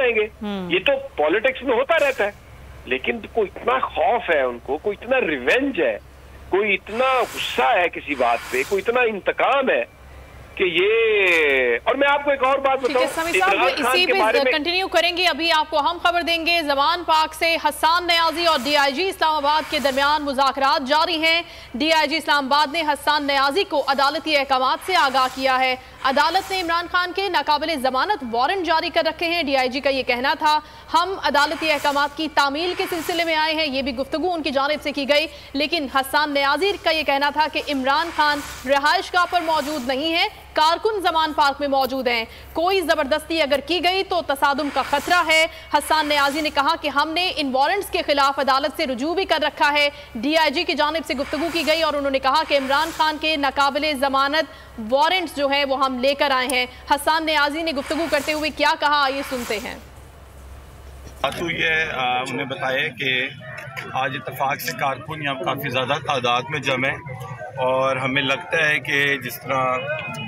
जाएंगे। ये तो पॉलिटिक्स में होता रहता है, लेकिन कोई इतना खौफ है उनको, कोई इतना रिवेंज है, कोई इतना गुस्सा है किसी बात पे, कोई इतना इंतकाम है कि ये। और मैं आपको एक और बात बताऊं, इसी पे कंटिन्यू करेंगे। अभी आपको हम खबर देंगे ज़मान पाक से। हसन नियाज़ी और डीआईजी इस्लामाबाद के दरमियान मुज़ाकरात जारी हैं। डीआईजी इस्लामाबाद ने हसन नियाज़ी को अदालती अहकामात से आगाह किया है। अदालत ने इमरान खान के नाकाबिले ज़मानत वारंट जारी कर रखे हैं। डीआईजी का ये कहना था, हम अदालती अहकामात की तामील के सिलसिले में आए हैं। ये भी गुफ्तगू उनकी जानिब से की गई, लेकिन हसन नियाज़ी का ये कहना था कि इमरान खान रिहाइशगाह पर मौजूद नहीं है, कारकुन ज़मान पार्क में मौजूद हैं। कोई ज़बरदस्ती अगर की गई तो तसादुम का खतरा है। हसन नियाज़ी ने कहा कि हमने इन वारंट्स के खिलाफ अदालत से रुजू भी कर रखा है। डीआईजी की जानिब से गुफ्तगू की गई और उन्होंने कहा कि इमरान खान के नाकाबिले ज़मानत वारंट्स जो है वो हम लेकर आए हैं। हसन नियाज़ी ने गुफ्तगू करते हुए क्या कहा, ये सुनते हैं। तो ये उन्हें बताया कि आज इत्तेफाक से कारकुन यहाँ काफ़ी ज़्यादा तादाद में जमे और हमें लगता है कि जिस तरह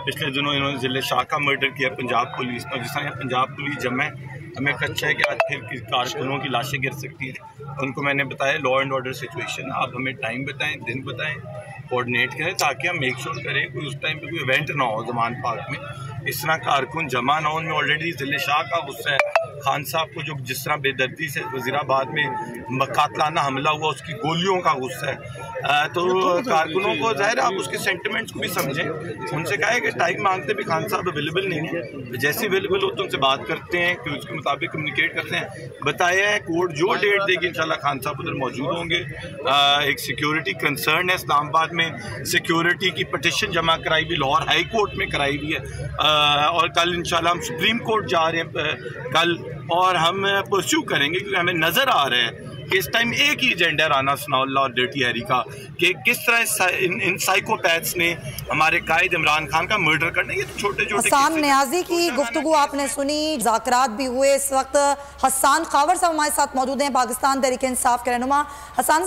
पिछले दिनों इन्होंने ज़िले शाह का मर्डर किया पंजाब पुलिस और जिस तरह पंजाब पुलिस जमे, हमें खदशा है कि आज फिर कारकुनों की लाशें गिर सकती हैं। उनको मैंने बताया लॉ एंड ऑर्डर सिचुएशन, आप हमें टाइम बताएं, दिन बताएं, कोऑर्डिनेट करें ताकि हम मेक श्योर करें कि उस टाइम पे कोई इवेंट ना हो ज़मान पार्क में, इस तरह कारकुन जमा ना हो। उनमें ऑलरेडी ज़िले शाह का गुस्सा है, खान साहब को जो जिस तरह बेदर्दी से वज़ीराबाद में कातलाना हमला हुआ उसकी गोलियों का गुस्सा है। तो कारकुनों को ज़ाहिर है आप उसके सेंटिमेंट्स को भी समझें। उनसे कहा है कि टाइम मांगते भी खान साहब अवेलेबल नहीं है, जैसे अवेलेबल होते उनसे बात करते हैं कि उसके मुताबिक कम्युनिकेट करते हैं। बताया है कोर्ट जो डेट देगी इंशाल्लाह खान साहब उधर मौजूद होंगे। एक सिक्योरिटी कंसर्न है इस्लामाबाद में, सिक्योरिटी की पटिशन जमा कराई हुई लाहौर हाई कोर्ट में कराई हुई है और कल इंशाल्लाह हम सुप्रीम कोर्ट जा रहे हैं कल, और हम परस्यू करेंगे क्योंकि हमें नज़र आ रहा है कि इस टाइम एक ही एजेंडा राना सनाउल्लाह और डर्टी हैरी का कि किस तरह इन साइकोपैथ्स ने हमारे कायद इमरान खान का मर्डर करना। ये तो छोटे छोटे हसन नियाज़ी की गुफ्तगू आपने सुनी, मुज़ाकरात भी हुए। इस वक्त हसन खावर साहब हमारे साथ मौजूद हैं, पाकिस्तान तहरीक इंसाफ के रहनुमा। हसन